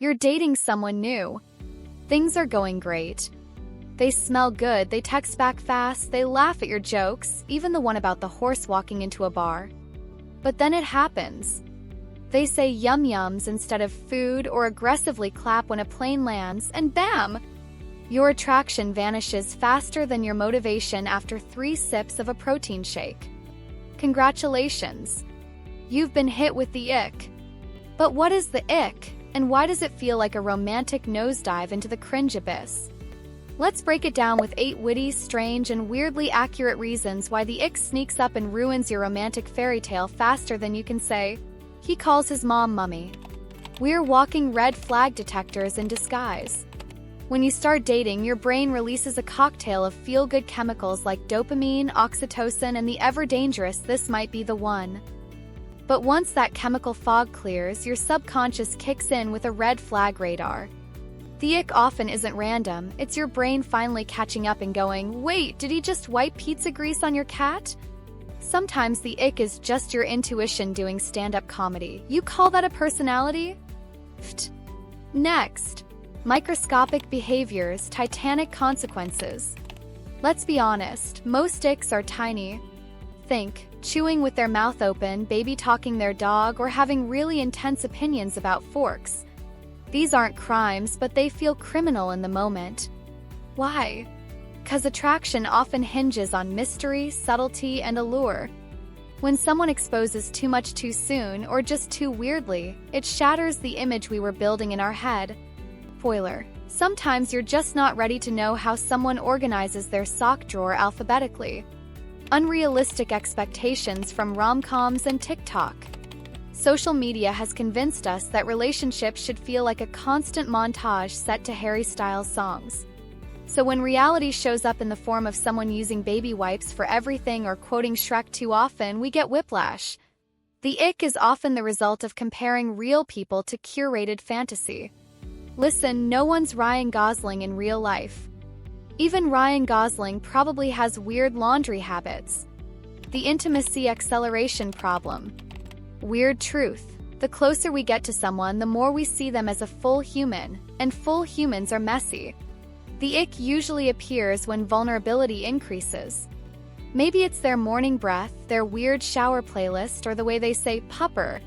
You're dating someone new. Things are going great. They smell good, they text back fast, they laugh at your jokes, even the one about the horse walking into a bar. But then it happens. They say yum yums instead of food or aggressively clap when a plane lands, and bam! Your attraction vanishes faster than your motivation after 3 sips of a protein shake. Congratulations! You've been hit with the ick. But what is the ick, and why does it feel like a romantic nosedive into the cringe abyss? Let's break it down with 8 witty, strange, and weirdly accurate reasons why the ick sneaks up and ruins your romantic fairy tale faster than you can say, "He calls his mom mummy." We're walking red flag detectors in disguise. When you start dating, your brain releases a cocktail of feel-good chemicals like dopamine, oxytocin, and the ever-dangerous "this might be the one." But once that chemical fog clears, your subconscious kicks in with a red flag radar. The ick often isn't random, it's your brain finally catching up and going, "Wait, did he just wipe pizza grease on your cat?" Sometimes the ick is just your intuition doing stand-up comedy. You call that a personality? Pfft. Next. Microscopic behaviors, titanic consequences. Let's be honest, most icks are tiny. Think, chewing with their mouth open, baby talking their dog, or having really intense opinions about forks. These aren't crimes, but they feel criminal in the moment. Why? 'Cause attraction often hinges on mystery, subtlety, and allure. When someone exposes too much too soon, or just too weirdly, it shatters the image we were building in our head. Spoiler: sometimes you're just not ready to know how someone organizes their sock drawer alphabetically. Unrealistic expectations from rom-coms and TikTok. Social media has convinced us that relationships should feel like a constant montage set to Harry Styles songs. So when reality shows up in the form of someone using baby wipes for everything or quoting Shrek too often, we get whiplash. The ick is often the result of comparing real people to curated fantasy. Listen, no one's Ryan Gosling in real life. Even Ryan Gosling probably has weird laundry habits. The intimacy acceleration problem. Weird truth. The closer we get to someone, the more we see them as a full human, and full humans are messy. The ick usually appears when vulnerability increases. Maybe it's their morning breath, their weird shower playlist, or the way they say "pupper."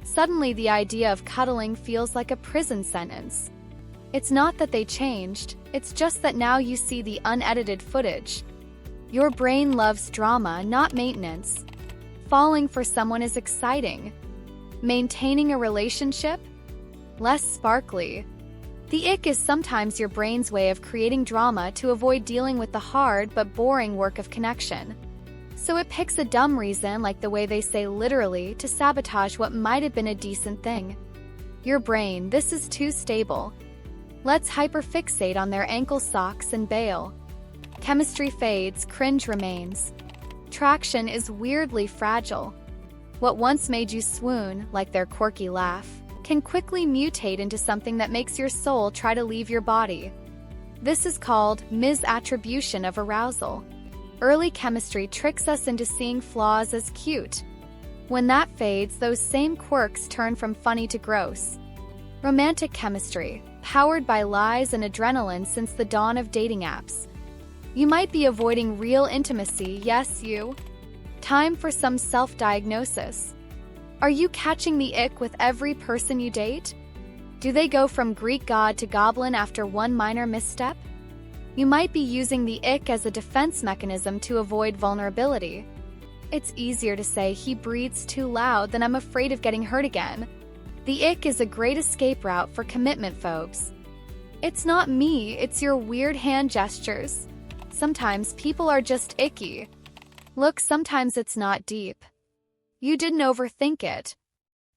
Suddenly the idea of cuddling feels like a prison sentence. It's not that they changed, it's just that now you see the unedited footage. Your brain loves drama, not maintenance. Falling for someone is exciting. Maintaining a relationship? Less sparkly. The ick is sometimes your brain's way of creating drama to avoid dealing with the hard but boring work of connection. So it picks a dumb reason, like the way they say "literally," to sabotage what might have been a decent thing. Your brain, this is too stable. Let's hyperfixate on their ankle socks and bail. Chemistry fades, cringe remains. Traction is weirdly fragile. What once made you swoon, like their quirky laugh, can quickly mutate into something that makes your soul try to leave your body. This is called misattribution of arousal. Early chemistry tricks us into seeing flaws as cute. When that fades, those same quirks turn from funny to gross. Romantic chemistry, powered by lies and adrenaline since the dawn of dating apps. You might be avoiding real intimacy, yes you. Time for some self-diagnosis. Are you catching the ick with every person you date? Do they go from Greek god to goblin after one minor misstep? You might be using the ick as a defense mechanism to avoid vulnerability. It's easier to say "he breathes too loud" than "I'm afraid of getting hurt again." The ick is a great escape route for commitment phobes. It's not me, it's your weird hand gestures. Sometimes people are just icky. Look, sometimes it's not deep. You didn't overthink it.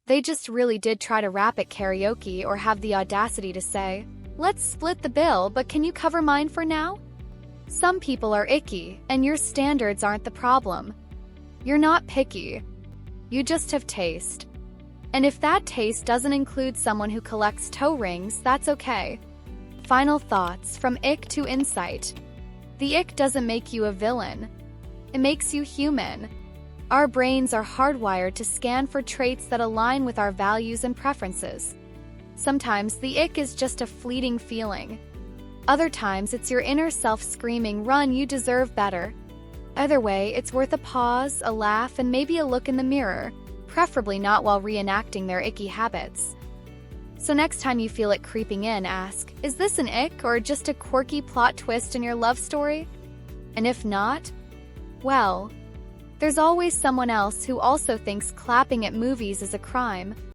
They just really did try to rap at karaoke or have the audacity to say, "Let's split the bill, but can you cover mine for now?" Some people are icky, and your standards aren't the problem. You're not picky. You just have taste. And if that taste doesn't include someone who collects toe rings, that's okay. Final thoughts, from ick to insight. The ick doesn't make you a villain. It makes you human. Our brains are hardwired to scan for traits that align with our values and preferences. Sometimes the ick is just a fleeting feeling. Other times it's your inner self screaming, "Run, you deserve better." Either way, it's worth a pause, a laugh, and maybe a look in the mirror, preferably not while reenacting their icky habits. So next time you feel it creeping in, ask, is this an ick or just a quirky plot twist in your love story? And if not, well, there's always someone else who also thinks clapping at movies is a crime.